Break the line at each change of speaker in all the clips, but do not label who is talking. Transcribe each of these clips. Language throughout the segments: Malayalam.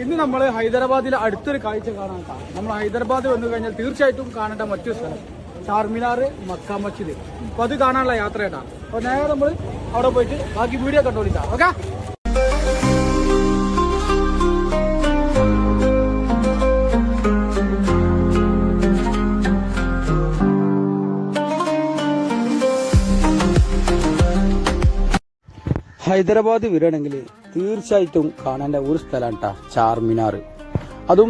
ഇന്ന് നമ്മൾ ഹൈദരാബാദിലെ അടുത്തൊരു കാഴ്ച കാണാൻ നമ്മൾ ഹൈദരാബാദ് വന്നു കഴിഞ്ഞാൽ തീർച്ചയായിട്ടും കാണേണ്ട മറ്റൊരു സ്ഥലം ചാർമിനാർ, മക്ക മസ്ജിദ്. അപ്പോൾ അത് കാണാനുള്ള യാത്രയായിട്ടാണ്. അപ്പോൾ നേരെ നമ്മൾ അവിടെ പോയിട്ട് ബാക്കി വീഡിയോ കണ്ടുപിടിക്കാം. ഓക്കെ. ഹൈദരാബാദ് വരികയാണെങ്കിൽ തീർച്ചയായിട്ടും കാണേണ്ട ഒരു സ്ഥലമാണ് കേട്ടോ ചാർമിനാർ. അതും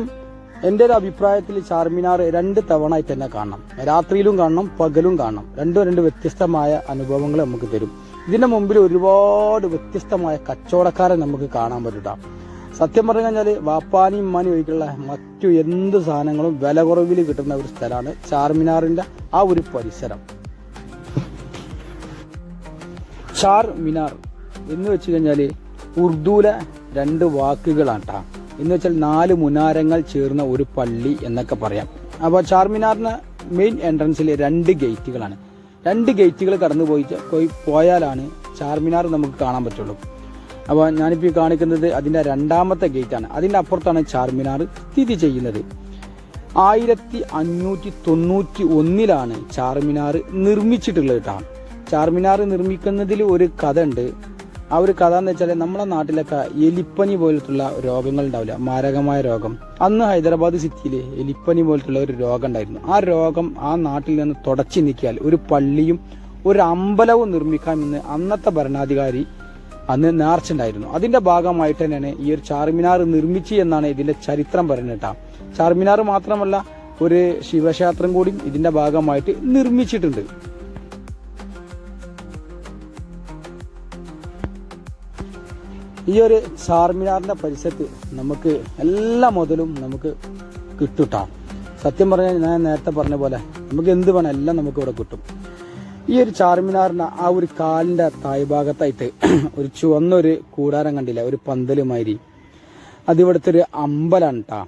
എൻ്റെ ഒരു അഭിപ്രായത്തിൽ ചാർമിനാർ 2 തവണയായിട്ട് തന്നെ കാണണം. രാത്രിയിലും കാണണം, പകലും കാണണം. രണ്ടും വ്യത്യസ്തമായ അനുഭവങ്ങൾ നമുക്ക് തരും. ഇതിന്റെ മുമ്പിൽ ഒരുപാട് വ്യത്യസ്തമായ കച്ചവടക്കാരെ നമുക്ക് കാണാൻ പറ്റും. സത്യം പറഞ്ഞു കഴിഞ്ഞാൽ വാപ്പാനി ഉമ്മാനി ഒഴിക്കുള്ള മറ്റു എന്ത് സാധനങ്ങളും വില കുറവിൽ കിട്ടുന്ന ഒരു സ്ഥലമാണ് ചാർമിനാറിന്റെ ആ ഒരു പരിസരം. ചാർമിനാർ എന്ന് വെച്ച് കഴിഞ്ഞാൽ ഉറുദുവിലെ 2 വാക്കുകളാണ് കേട്ടോ. എന്ന് വെച്ചാൽ 4 മുനാരങ്ങൾ ചേർന്ന ഒരു പള്ളി എന്നൊക്കെ പറയാം. അപ്പോൾ ചാർമിനാറിന് മെയിൻ എൻട്രൻസിൽ 2 ഗേറ്റുകളാണ്. 2 ഗേറ്റുകൾ കടന്നു പോയാലാണ് ചാർമിനാർ നമുക്ക് കാണാൻ പറ്റുള്ളൂ. അപ്പോൾ ഞാനിപ്പോൾ കാണിക്കുന്നത് അതിൻ്റെ 2ാമത്തെ ഗേറ്റാണ്. അതിൻ്റെ അപ്പുറത്താണ് ചാർമിനാർ സ്ഥിതി ചെയ്യുന്നത്. 1591 ചാർമിനാർ നിർമ്മിച്ചിട്ടുള്ളത് കേട്ടോ. ചാർമിനാർ നിർമ്മിക്കുന്നതിൽ ഒരു കഥ ഉണ്ട്. ആ ഒരു കഥ എന്ന് വെച്ചാൽ നമ്മുടെ നാട്ടിലൊക്കെ എലിപ്പനി പോലത്തുള്ള രോഗങ്ങൾ ഉണ്ടാവില്ല, മാരകമായ രോഗം. അന്ന് ഹൈദരാബാദ് സിറ്റിയിൽ എലിപ്പനി പോലത്തുള്ള ഒരു രോഗം ഉണ്ടായിരുന്നു. ആ രോഗം ആ നാട്ടിൽ നിന്ന് തുടച്ചു നീക്കിയാൽ ഒരു പള്ളിയും ഒരു അമ്പലവും നിർമ്മിക്കാമെന്ന് അന്നത്തെ ഭരണാധികാരി അന്ന് നേർച്ചുണ്ടായിരുന്നു. അതിന്റെ ഭാഗമായിട്ട് തന്നെയാണ് ഈ ഒരു ചാർമിനാർ നിർമ്മിച്ചു എന്നാണ് ഇതിന്റെ ചരിത്രം പറയുന്നത്. ചാർമിനാർ മാത്രമല്ല, ഒരു ശിവക്ഷേത്രം കൂടി ഇതിന്റെ ഭാഗമായിട്ട് നിർമ്മിച്ചിട്ടുണ്ട്. ഈ ഒരു ചാർമിനാറിന്റെ പരിസരത്ത് നമുക്ക് എല്ലാ മുതലും നമുക്ക് കിട്ടും. സത്യം പറഞ്ഞാൽ ഞാൻ നേരത്തെ പറഞ്ഞ പോലെ നമുക്ക് എന്ത് വേണം എല്ലാം നമുക്ക് ഇവിടെ കിട്ടും. ഈ ഒരു ചാർമിനാറിന്റെ ആ ഒരു കാലിന്റെ താഴ്ഭാഗത്തായിട്ട് ഒരു ചുവന്നൊരു കൂടാരം കണ്ടില്ല, ഒരു പന്തലുമാതിരി. അതിവിടുത്തെ ഒരു അമ്പലമാണ് കേട്ടോ.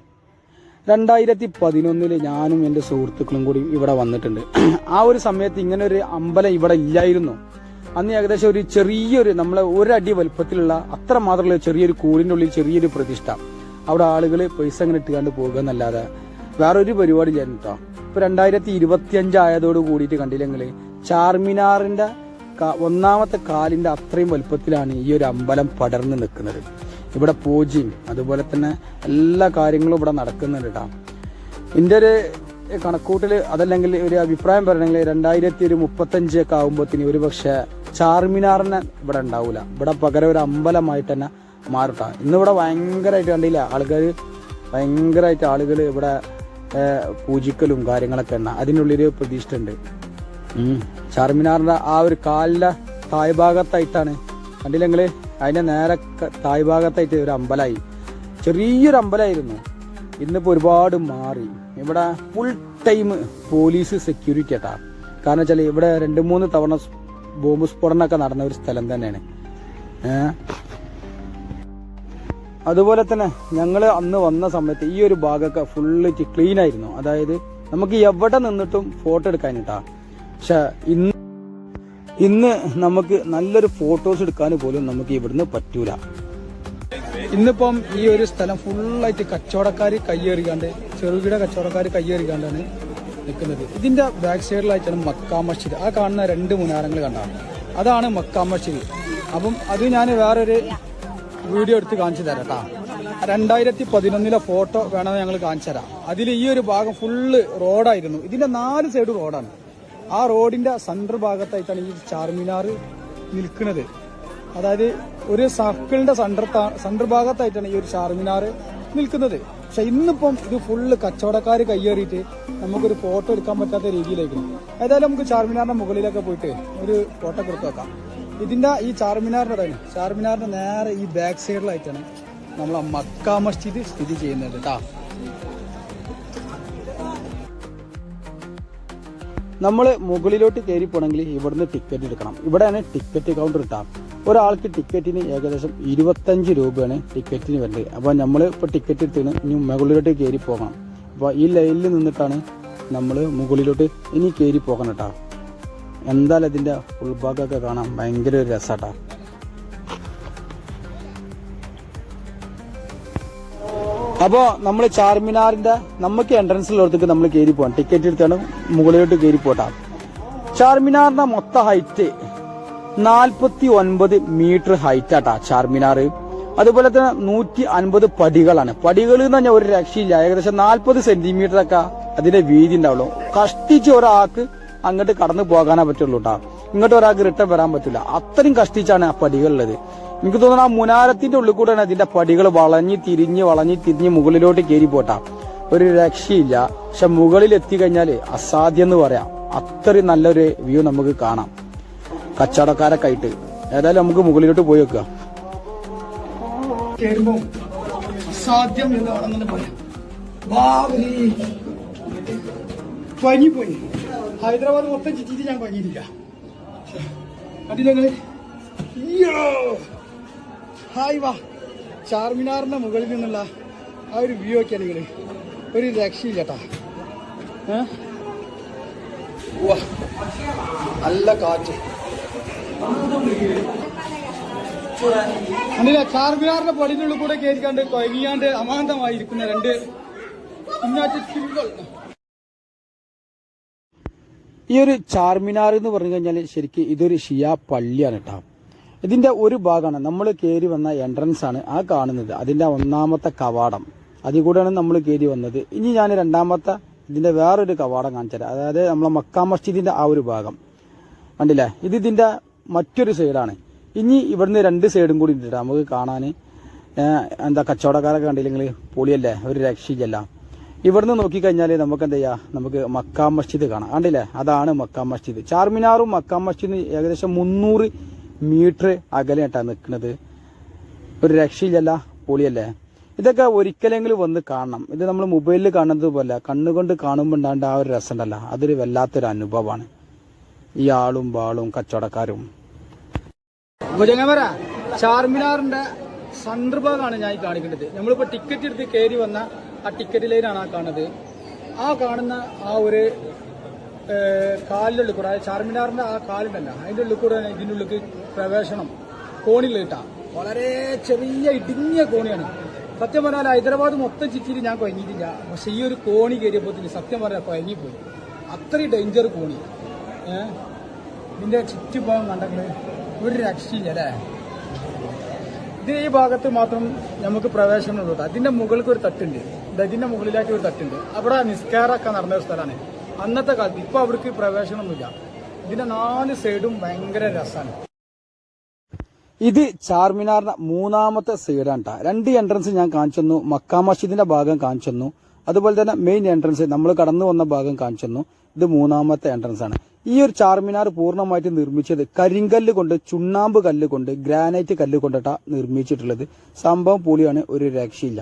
2011 ഞാനും എൻ്റെ സുഹൃത്തുക്കളും കൂടി ഇവിടെ വന്നിട്ടുണ്ട്. ആ ഒരു സമയത്ത് ഇങ്ങനെ ഒരു അമ്പലം ഇവിടെ ഇല്ലായിരുന്നു. അന്ന് ഏകദേശം ഒരു ചെറിയൊരു നമ്മളെ 1 അടി വലുപ്പത്തിലുള്ള അത്ര മാത്രമുള്ള ചെറിയൊരു കൂടിൻ്റെ ഉള്ളിൽ ചെറിയൊരു പ്രതിഷ്ഠ. അവിടെ ആളുകൾ പൈസ അങ്ങനെ ഇട്ടുകൊണ്ട് പോകുക എന്നല്ലാതെ വേറൊരു പരിപാടി ചെയ്യാൻ കേട്ടോ. ഇപ്പൊ 2025 ആയതോട് കൂടിയിട്ട് കണ്ടില്ലെങ്കിൽ ചാർമിനാറിന്റെ 1ാമത്തെ കാലിന്റെ അത്രയും വലുപ്പത്തിലാണ് ഈ ഒരു അമ്പലം പടർന്നു നിൽക്കുന്നത്. ഇവിടെ പൂജയും അതുപോലെ തന്നെ എല്ലാ കാര്യങ്ങളും ഇവിടെ നടക്കുന്നുണ്ട് കേട്ടോ. ഇതിന്റെ ഒരു കണക്കൂട്ടിൽ അതല്ലെങ്കിൽ ഒരു അഭിപ്രായം പറയണമെങ്കിൽ 2035 ഒക്കെ ആകുമ്പോഴത്തേന് ഒരു പക്ഷെ ചാർമിനാറിനെ ഇവിടെ ഉണ്ടാവൂല. ഇവിടെ പകരം ഒരു അമ്പലമായിട്ട് തന്നെ മാറട്ടാ. ഇന്നിവിടെ ഭയങ്കരമായിട്ട് കണ്ടില്ല ഭയങ്കരമായിട്ട് ആളുകൾ ഇവിടെ പൂജിക്കലും കാര്യങ്ങളൊക്കെ ഉണ്ട്. അതിനുള്ളൊരു പ്രതീക്ഷ ഉണ്ട്. ചാർമിനാറിന്റെ ആ ഒരു കാലിന്റെ താഴ്ഭാഗത്തായിട്ടാണ് കണ്ടില്ലെങ്കിൽ അതിന്റെ നേരെ താഴ്ഭാഗത്തായിട്ട് ഒരു അമ്പലമായി, ചെറിയൊരു അമ്പലമായിരുന്നു. ഇന്നിപ്പോൾ ഒരുപാട് മാറി. ഇവിടെ ഫുൾ ടൈം പോലീസ് സെക്യൂരിറ്റി ആട്ടാ. കാരണം വെച്ചാൽ ഇവിടെ 2-3 തവണ ബോംബ് സ്ഫോടനമൊക്കെ നടന്ന ഒരു സ്ഥലം തന്നെയാണ്. അതുപോലെ തന്നെ ഞങ്ങൾ അന്ന് വന്ന സമയത്ത് ഈ ഒരു ഭാഗമൊക്കെ ഫുള്ള് ക്ലീൻ ആയിരുന്നു. അതായത് നമുക്ക് എവിടെ നിന്നിട്ടും ഫോട്ടോ എടുക്കാനിട്ടാ. പക്ഷെ ഇന്ന് നമുക്ക് നല്ലൊരു ഫോട്ടോസ് എടുക്കാൻ പോലും നമുക്ക് ഇവിടുന്ന് പറ്റൂല. ഇന്നിപ്പം ഈ ഒരു സ്ഥലം ഫുള്ളായിട്ട് കച്ചവടക്കാർ കയ്യേറിക്കാണ്ട്, ചെറുകിട കച്ചവടക്കാർ കയ്യേറിക്കാണ്ടാണ് നിൽക്കുന്നത്. ഇതിന്റെ ബാക്ക് സൈഡിലായിട്ടാണ് മക്ക മസ്ജിദ്. ആ കാണുന്ന 2 മുനാരങ്ങൾ കണ്ടാണ്, അതാണ് മക്ക മസ്ജിദ്. അപ്പം അത് ഞാൻ വേറൊരു വീഡിയോ എടുത്ത് കാണിച്ചു തരാം കേട്ടോ. 2011 ഫോട്ടോ വേണമെന്ന് ഞങ്ങൾ കാണിച്ചു തരാം. അതിൽ ഈ ഒരു ഭാഗം ഫുള്ള് റോഡായിരുന്നു. ഇതിന്റെ 4 സൈഡ് റോഡാണ്. ആ റോഡിന്റെ സെന്റർ ഭാഗത്തായിട്ടാണ് ഈ ചാർമിനാർ നിൽക്കുന്നത്. അതായത് ഒരു സർക്കിളിന്റെ സെന്റർ ഭാഗത്തായിട്ടാണ് ഈ ഒരു ചാർമിനാർ നിൽക്കുന്നത്. പക്ഷെ ഇന്നിപ്പം ഇത് ഫുള്ള് കച്ചവടക്കാർ കയ്യേറിയിട്ട് നമുക്കൊരു ഫോട്ടോ എടുക്കാൻ പറ്റാത്ത രീതിയിലേക്ക്. ഏതായാലും നമുക്ക് ചാർമിനാറിന്റെ മുകളിലൊക്കെ പോയിട്ട് ഒരു ഫോട്ടോ എടുത്ത് വെക്കാം. ഇതിന്റെ ഈ ചാർമിനാറിന്റെ നേരെ ഈ ബാക്ക് സൈഡിലായിട്ടാണ് നമ്മളെ മക്ക മസ്ജിദ് സ്ഥിതി ചെയ്യുന്നത് കേട്ടോ. നമ്മൾ മുകളിലോട്ട് കയറി പോകണമെങ്കിൽ ഇവിടുന്ന് ടിക്കറ്റ് എടുക്കണം. ഇവിടെയാണ് ടിക്കറ്റ് കൗണ്ടർ കിട്ടാം. ഒരാൾക്ക് ടിക്കറ്റിന് ഏകദേശം 25 രൂപയാണ് ടിക്കറ്റിന് വേണ്ടത്. അപ്പോൾ നമ്മൾ ഇപ്പോൾ ടിക്കറ്റ് എടുത്തിന് ഇനി മുകളിലോട്ട് കയറി പോകണം. അപ്പോൾ ഈ ലൈനിൽ നിന്നിട്ടാണ് നമ്മൾ മുകളിലോട്ട് ഇനി കയറി പോകണം കേട്ടോ. എന്തായാലും ഇതിൻ്റെ ഉൾഭാഗമൊക്കെ കാണാൻ ഭയങ്കര ഒരു രസമാട്ടോ. അപ്പോ നമ്മൾ ചാർമിനാറിന്റെ നമുക്ക് എൻട്രൻസിലുള്ളടത്തേക്ക് നമ്മൾ കയറി പോകാം. ടിക്കറ്റ് എടുത്താണ് മുകളിലോട്ട് കയറി പോട്ടാ. ചാർമിനാറിന്റെ മൊത്തം ഹൈറ്റ് 49 മീറ്റർ ഹൈറ്റ് ആട്ടാ ചാർമിനാർ. അതുപോലെ തന്നെ 150 പടികളാണ്. പടികൾ എന്ന് പറഞ്ഞാൽ ഒരു രക്ഷയില്ല. ഏകദേശം 40 സെന്റിമീറ്റർ ഒക്കെ അതിന്റെ വീതി ഉണ്ടാവുള്ളൂ. കഷ്ടിച്ച് ഒരാൾക്ക് അങ്ങോട്ട് കടന്നു പോകാനേ പറ്റുള്ളൂ കേട്ടോ. ഇങ്ങോട്ട് ഒരാൾക്ക് റിട്ടേൺ വരാൻ പറ്റില്ല. അത്രയും കഷ്ടിച്ചാണ് ആ പടികളുള്ളത്. എനിക്ക് തോന്നുന്നു ആ മുനാരത്തിന്റെ ഉള്ളിൽ കൂടെയാണ് അതിന്റെ പടികൾ വളഞ്ഞു തിരിഞ്ഞ് മുകളിലോട്ട് കയറി പോട്ടാ. ഒരു രക്ഷയില്ല. പക്ഷെ മുകളിൽ എത്തിക്കഴിഞ്ഞാല് അസാധ്യം എന്ന് പറയാം. അത്രയും നല്ലൊരു വ്യൂ നമുക്ക് കാണാം കച്ചവടക്കാരൊക്കെ ആയിട്ട്. ഏതായാലും നമുക്ക് മുകളിലോട്ട് പോയി വെക്കുക. അസാധ്യം എന്ന് വേണമെന്ന് പറയാം. പനിപ്പോയി. ഹൈദരാബാദ് മൊത്തം ചുറ്റിട്ട് ഞാൻ പനിയില്ല. അതിലങ്ങള് ഹായ് വാ. ചാർമിനാറിന്റെ മുകളിൽ നിന്നുള്ള ആ ഒരു വ്യൂ ഒക്കെ നിങ്ങള് ഒരു രക്ഷയില്ല കേട്ടാ. നല്ല കാറ്റ്. അല്ല, ചാർമിനാറിന്റെ പടിനുള്ളിൽ കൂടെ കയറിക്കാണ്ട് കൊയങ്ങിയാണ്ട് അമാന്തമായിരിക്കുന്ന രണ്ട് ഈ ഒരു ചാർമിനാർ എന്ന് പറഞ്ഞു കഴിഞ്ഞാൽ ശരിക്കും ഇതൊരു ഷിയ പള്ളിയാണ് കേട്ടോ. ഇതിന്റെ ഒരു ഭാഗമാണ് നമ്മൾ കയറി വന്ന എൻട്രൻസ് ആണ് ആ കാണുന്നത്. അതിന്റെ ഒന്നാമത്തെ കവാടം അതിൽ കൂടെയാണ് നമ്മൾ കയറി വന്നത്. ഇനി ഞാൻ രണ്ടാമത്തെ ഇതിന്റെ വേറൊരു കവാടം കാണിച്ചു തരാം. അതായത് നമ്മളെ മക്കാ മസ്ജിദിന്റെ ആ ഒരു ഭാഗം കണ്ടില്ലേ. ഇതിന്റെ മറ്റൊരു സൈഡാണ്. ഇനി ഇവിടുന്ന് രണ്ട് സൈഡും കൂടി ഉണ്ട് നമുക്ക് കാണാൻ. എന്താ കച്ചവടക്കാരൊക്കെ കണ്ടില്ലെങ്കിൽ പൊളിയല്ലേ, ഒരു രക്ഷയില്ല. ഇവിടുന്ന് നോക്കിക്കഴിഞ്ഞാൽ നമുക്ക് എന്താ ചെയ്യാ, നമുക്ക് മക്കാ മസ്ജിദ് കാണാം. കണ്ടില്ലേ, അതാണ് മക്കാ മസ്ജിദ്. ചാർമിനാറും മക്കാ മസ്ജിദും ഏകദേശം 300 മീറ്റർ അകലെയായിട്ടാണ് നിൽക്കുന്നത്. ഒരു രക്ഷയില്ല, പൊളിയല്ലേ. ഇതൊക്കെ ഒരിക്കലെങ്കിലും വന്ന് കാണണം. ഇത് നമ്മൾ മൊബൈലിൽ കാണുന്നത് പോലെ കണ്ണുകൊണ്ട് കാണുമ്പോൾ ഉണ്ടാകേണ്ട ആ ഒരു രസം ഉണ്ടല്ലോ, അതൊരു വല്ലാത്തൊരു അനുഭവമാണ്. ഈ ആളും ബാളും കച്ചവടക്കാരും. ചാർമിനാറിന്റെ സന്ദർഭമാണ് ഞാൻ കാണിക്കുന്നത്. നമ്മളിപ്പോ ടിക്കറ്റ് എടുത്ത് കയറി വന്ന ആ ടിക്കറ്റ് ലൈനാണ് ആ കാണുന്നത്. ആ കാണുന്ന ആ ഒരു കാലിന്റെ ഉള്ളിൽ കൂടെ, ചാർമിനാറിന്റെ ആ കാലുണ്ടല്ല, അതിന്റെ ഉള്ളിൽ കൂടെ ഇതിന്റെ ഉള്ളിൽ പ്രവേശനം കോണിൽ കിട്ടാം. വളരെ ചെറിയ ഇടുങ്ങിയ കോണിയാണ്. സത്യം പറഞ്ഞാൽ ഹൈദരാബാദ് മൊത്തം ചുറ്റിയിട്ട് ഞാൻ കൊയങ്ങിയിട്ടില്ല. പക്ഷെ ഈ ഒരു കോണി കയറിയപ്പോൾ സത്യം പറഞ്ഞാൽ കൊയങ്ങിപ്പോയി. അത്രയും ഡേഞ്ചർ കോണി. ഇതിന്റെ ചുറ്റുഭാഗം കണ്ടെങ്കിൽ ഒരു രക്ഷയില്ല അല്ലേ. ഇത് ഈ ഭാഗത്ത് മാത്രം നമുക്ക് പ്രവേശനം ഉള്ളൂ. അതിന്റെ മുകൾക്ക് ഒരു തട്ടുണ്ട്. ഇതിന്റെ മുകളിലായിട്ട് ഒരു തട്ടുണ്ട്. അവിടെ നിസ്കാരമൊക്കെ നടന്ന ഒരു സ്ഥലമാണ് അന്നത്തെ കാലത്ത്. ഇപ്പൊ അവർക്ക് പ്രവേശനമൊന്നുമില്ല. ഇതിന്റെ 4 സൈഡും ഭയങ്കര രസമാണ്. ഇത് ചാർമിനാറിന്റെ മൂന്നാമത്തെ സൈഡാണ് ട്ടാ. 2 എൻട്രൻസ് ഞാൻ കാണിച്ചു തന്നു. മക്കാ മസ്ജിദിന്റെ ഭാഗം കാണിച്ചു തന്നു. അതുപോലെ തന്നെ മെയിൻ എൻട്രൻസ് നമ്മൾ കടന്നു വന്ന ഭാഗം കാണിച്ചു തന്നു. ഇത് മൂന്നാമത്തെ എൻട്രൻസ് ആണ്. ഈ ഒരു ചാർമിനാർ പൂർണ്ണമായിട്ട് നിർമ്മിച്ചത് കരിങ്കല്ല് കൊണ്ട്, ചുണ്ണാമ്പ് കല്ല് കൊണ്ട്, ഗ്രാനൈറ്റ് കല്ല് കൊണ്ടിട്ടാ നിർമ്മിച്ചിട്ടുള്ളത്. സംഭവം പൊളിയാണ്, ഒരു രക്ഷയില്ല.